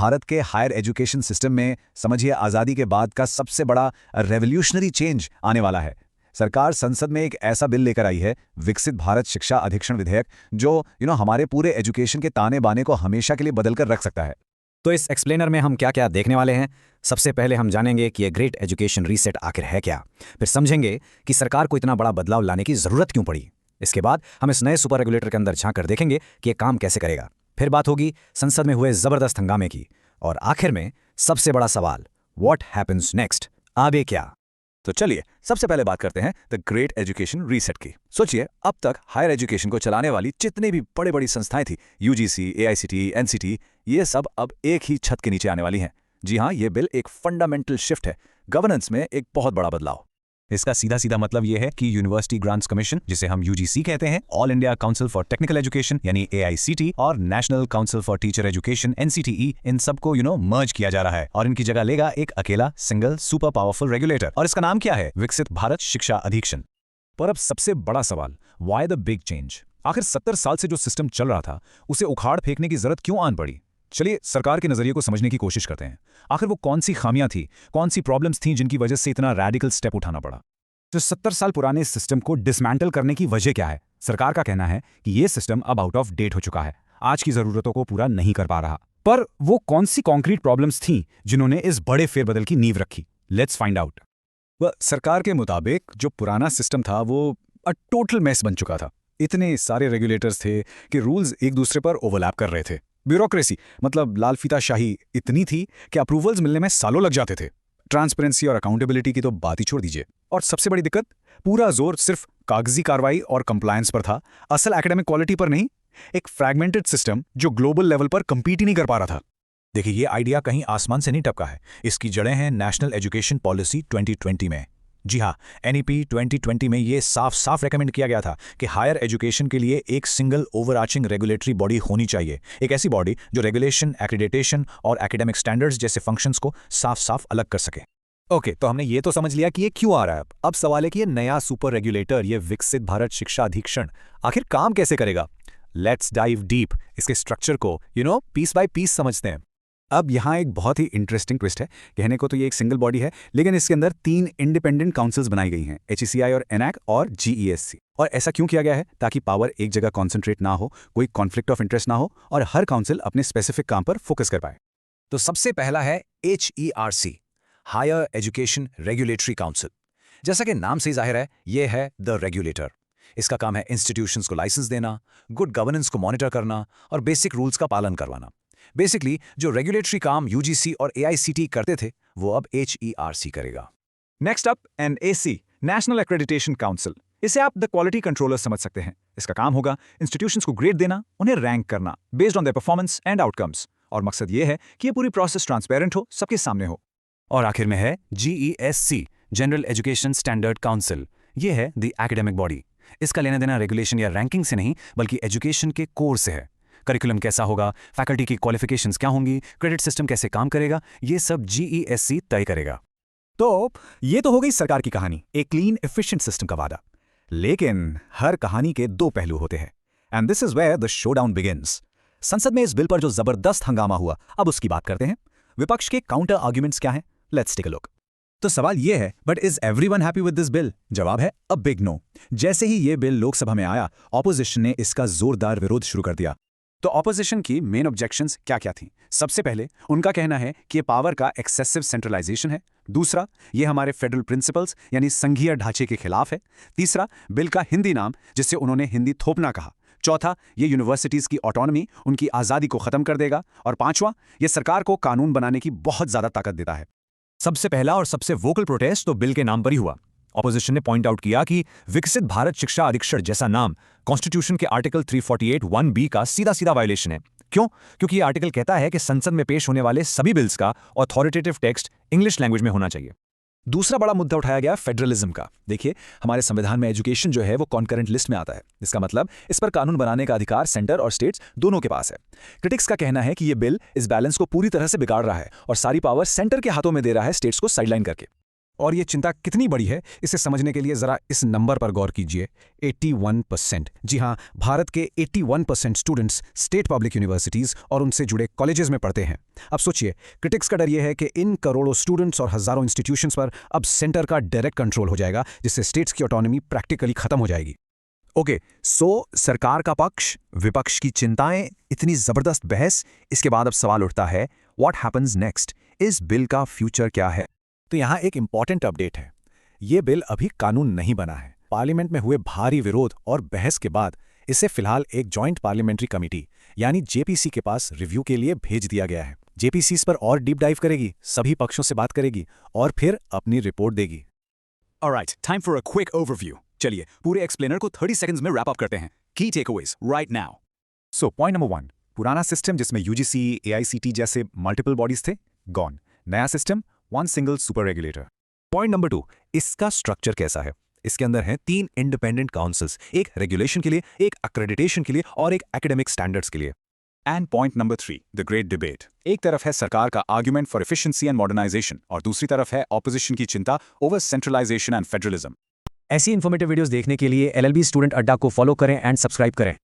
भारत के higher education system में समझिए आज़ादी के बाद का सबसे बड़ा रेवोल्यूशनरी चेंज आने वाला है। सरकार संसद में एक ऐसा बिल लेकर आई है, विकसित भारत शिक्षा अधिक्षण विधेयक, जो हमारे पूरे एजुकेशन के ताने बाने को हमेशा के लिए बदल कर रख सकता है। तो इस एक्सप्लेनर में हम क्या क्या देखने वाले हैं। सबसे पहले हम जानेंगे कि ये ग्रेट एजुकेशन रीसेट आखिर है क्या। फिर समझेंगे कि सरकार को इतना बड़ा बदलाव लाने की जरूरत क्यों पड़ी। इसके बाद हम इस नए सुपर रेगुलेटर के अंदर झांक कर देखेंगे कि ये काम कैसे करेगा। फिर बात होगी संसद में हुए जबरदस्त हंगामे की, और आखिर में सबसे बड़ा सवाल, व्हाट हैपेंस नेक्स्ट, आगे क्या। तो चलिए सबसे पहले बात करते हैं द ग्रेट एजुकेशन रीसेट की। सोचिए, अब तक हायर एजुकेशन को चलाने वाली जितने भी बड़ी बड़ी संस्थाएं थी, यूजीसी, एआईसीटीई, एनसीटी, ये सब अब एक ही छत के नीचे आने वाली हैं। जी हाँ, ये बिल एक फंडामेंटल शिफ्ट है, गवर्नेंस में एक बहुत बड़ा बदलाव। इसका सीधा सीधा मतलब ये है कि यूनिवर्सिटी ग्रांट्स कमीशन, जिसे हम यूजीसी कहते हैं, All India Council for Technical Education यानी एआईसीटी, और National Council for Teacher Education NCTE, इन सबको मर्ज किया जा रहा है और इनकी जगह लेगा एक अकेला सिंगल सुपर पावरफुल रेगुलेटर, और इसका नाम क्या है? विकसित भारत शिक्षा अधिक्षण। पर अब सबसे बड़ा सवाल, व्हाई द बिग चेंज? आखिर 70 साल से जो सिस्टम चल रहा था, उसे उखाड़ फेंकने की जरूरत क्यों आन पड़ी? चलिए सरकार के नजरिए को समझने की कोशिश करते हैं। आखिर वो कौन सी खामियां थी, कौन सी प्रॉब्लम्स थी जिनकी वजह से इतना रैडिकल स्टेप उठाना पड़ा? तो 70 साल पुराने सिस्टम को डिसमेंटल करने की वजह क्या है? सरकार का कहना है कि ये सिस्टम अब आउट ऑफ डेट हो चुका है, आज की जरूरतों को पूरा नहीं कर पा रहा। पर वो कौन सी कॉन्क्रीट प्रॉब्लम्स थीं जिन्होंने इस बड़े फेरबदल की नींव रखी? Let's find out. सरकार के मुताबिक जो पुराना सिस्टम था वो टोटल मेस बन चुका था। इतने सारे रेगुलेटर्स थे कि रूल्स एक दूसरे पर ओवरलैप कर रहे थे। ब्यूरोक्रेसी मतलब लालफीताशाही इतनी थी कि अप्रूवल्स मिलने में सालों लग जाते थे। ट्रांसपेरेंसी और अकाउंटेबिलिटी की तो बात ही छोड़ दीजिए। और सबसे बड़ी दिक्कत, पूरा जोर सिर्फ कागजी कार्रवाई और कंप्लायंस पर था, असल एकेडमिक क्वालिटी पर नहीं। एक फ्रैगमेंटेड सिस्टम जो ग्लोबल लेवल पर कंपीट ही नहीं कर पा रहा था। देखिए, ये आइडिया कहीं आसमान से नहीं टपका है। इसकी जड़ें हैं नेशनल एजुकेशन पॉलिसी 2020 में। जी हाँ, एनईपी 2020 में ये साफ साफ रेकमेंड किया गया था कि हायर एजुकेशन के लिए एक सिंगल ओवरआर्चिंग रेगुलेटरी बॉडी होनी चाहिए। एक ऐसी बॉडी जो रेगुलेशन, एक्रीडिटेशन और एकेडमिक स्टैंडर्ड्स जैसे फंक्शंस को साफ साफ अलग कर सके। ओके, तो हमने ये तो समझ लिया कि ये क्यों आ रहा है। अब सवाल है कि ये नया सुपर रेगुलेटर, ये विकसित भारत शिक्षा अधिक्षण, आखिर काम कैसे करेगा? लेट्स डाइव डीप, इसके स्ट्रक्चर को पीस बाय पीस समझते हैं। अब यहाँ एक बहुत ही इंटरेस्टिंग ट्विस्ट है। कहने को तो ये एक सिंगल बॉडी है, लेकिन इसके अंदर 3 इंडिपेंडेंट काउंसिल्स बनाई गई हैं, HECI और एनएक और GESC। और ऐसा क्यों किया गया है? ताकि पावर एक जगह कॉन्सेंट्रेट ना हो, कोई कॉन्फ्लिक्ट ऑफ इंटरेस्ट ना हो, और हर काउंसिल अपने स्पेसिफिक काम पर फोकस कर पाए। तो सबसे पहला है HERC, higher education regulatory council. जैसा कि नाम से ही जाहिर है, यह है द रेगुलेटर। इसका काम है इंस्टीट्यूशंस को लाइसेंस देना, गुड गवर्नेंस को मॉनिटर करना और बेसिक रूल्स का पालन करवाना। बेसिकली जो रेगुलेटरी काम यूजीसी और एआईसीटी करते थे, वो अब HERC करेगा। Next up NAC, national accreditation council. इसे आप द क्वालिटी कंट्रोलर समझ सकते हैं। इसका काम होगा इंस्टीट्यूशंस को ग्रेड देना, उन्हें रैंक करना based on their performance and outcomes, और मकसद ये है कि ये पूरी प्रोसेस ट्रांसपेरेंट हो, सबके सामने हो। और आखिर में है GESC, general education standard council. ये है द एकेडमिक बॉडी। इसका लेना देना रेगुलेशन या रैंकिंग से नहीं, बल्कि एजुकेशन के कोर से है। करिकुलम कैसा होगा, फैकल्टी की क्वालिफिकेशंस क्या होंगी, क्रेडिट सिस्टम कैसे काम करेगा, ये सब GESC तय करेगा। तो ये तो हो गई सरकार की कहानी, एक क्लीन एफिशिएंट सिस्टम का वादा। लेकिन हर कहानी के 2 पहलू होते हैं, and this is where the showdown begins. संसद में इस बिल पर जो जबरदस्त हंगामा हुआ, अब उसकी बात करते हैं। विपक्ष के काउंटर आर्ग्यूमेंट्स क्या हैं? Let's take a look. तो सवाल ये है, but is everyone happy with this bill? जवाब है अ बिग नो। जैसे ही ये बिल लोकसभा में आया, ऑपोजिशन ने इसका जोरदार विरोध शुरू कर दिया। तो ऑपोजिशन की मेन ऑब्जेक्शंस क्या-क्या थीं? सबसे पहले उनका कहना है कि ये पावर का एक्सेसिव सेंट्रलाइजेशन है। दूसरा, ये हमारे फेडरल प्रिंसिपल्स यानी संघीय ढांचे के खिलाफ है। तीसरा, बिल का हिंदी नाम, जिससे उन्होंने हिंदी थोपना कहा। चौथा, ये यूनिवर्सिटीज की ऑटोनॉमी, उनकी आज़ादी को खत्म कर देगा। और पांचवा, ये सरकार को कानून बनाने की बहुत ज्यादा ताकत देता है। सबसे पहला और सबसे वोकल प्रोटेस्ट तो बिल के नाम पर ही हुआ। ऑपोजिशन ने पॉइंट आउट किया कि विकसित भारत शिक्षा अधिक्षण जैसा नाम कॉन्स्टिट्यूशन के आर्टिकल 348(1)(b) का सीधा सीधा वायलेशन है। क्यों? क्योंकि ये आर्टिकल कहता है कि संसद में पेश होने वाले सभी बिल्स का ऑथोरिटेटिव टेक्स्ट इंग्लिश लैंग्वेज में होना चाहिए। दूसरा बड़ा मुद्दा उठाया गया फेडरलिज्म का। देखिए, हमारे संविधान में एजुकेशन जो है वो कॉन्करेंट लिस्ट में आता है। इसका मतलब इस पर कानून बनाने का अधिकार सेंटर और स्टेट्स दोनों के पास है। क्रिटिक्स का कहना है कि ये बिल इस बैलेंस को पूरी तरह से बिगाड़ रहा है और सारी पावर सेंटर के हाथों में दे रहा है, स्टेट्स को साइडलाइन करके। और ये चिंता कितनी बड़ी है इसे समझने के लिए जरा इस नंबर पर गौर कीजिए, 81%। जी हाँ, भारत के 81% स्टूडेंट्स स्टेट पब्लिक यूनिवर्सिटीज और उनसे जुड़े कॉलेजेस में पढ़ते हैं। अब सोचिए, क्रिटिक्स का डर यह है कि इन करोड़ों स्टूडेंट्स और हजारों इंस्टीट्यूशंस पर अब सेंटर का डायरेक्ट कंट्रोल हो जाएगा, जिससे स्टेट्स की ऑटोनॉमी प्रैक्टिकली खत्म हो जाएगी। ओके, सो सरकार का पक्ष, विपक्ष की चिंताएं, इतनी जबरदस्त बहस, इसके बाद अब सवाल उठता है, व्हाट हैपन्स नेक्स्ट? इस बिल का फ्यूचर क्या है? तो यहाँ एक इंपॉर्टेंट अपडेट है। ये बिल अभी कानून नहीं बना है। पार्लियामेंट में हुए भारी विरोध और बहस के बाद इसे फिलहाल एक जॉइंट पार्लियामेंट्री कमेटी यानी जेपीसी के पास रिव्यू के लिए भेज दिया गया है। जेपीसी इस पर और डीप डाइव करेगी, सभी पक्षों से बात करेगी और फिर अपनी रिपोर्ट देगी। Alright, time for a quick overview. चलिए पूरे एक्सप्लेनर को 30 सेकंड्स में रैप अप करते हैं। की takeaways right now. So point number 1, पुराना सिस्टम जिसमें यूजीसी, एआईसीटी जैसे मल्टीपल बॉडीज थे, गॉन। नया system, one single super regulator. Point number 2, इसका स्ट्रक्चर कैसा है? इसके अंदर हैं 3 इंडिपेंडेंट काउंसिल्स, एक रेगुलेशन के लिए, एक एक्रेडिटेशन के लिए और एक एकेडमिक स्टैंडर्ड्स के लिए। And point number 3, the great debate. एक तरफ है सरकार का argument for efficiency and modernisation और दूसरी तरफ है ऑपोजिशन की चिंता ओवर सेंट्रलाइजेशन एंड फेडरलिज्म। ऐसी इन्फॉर्मेटिव वीडियोस देखने के लिए LLB स्टूडेंट अड्डा को फॉलो करें एंड सब्सक्राइब करें।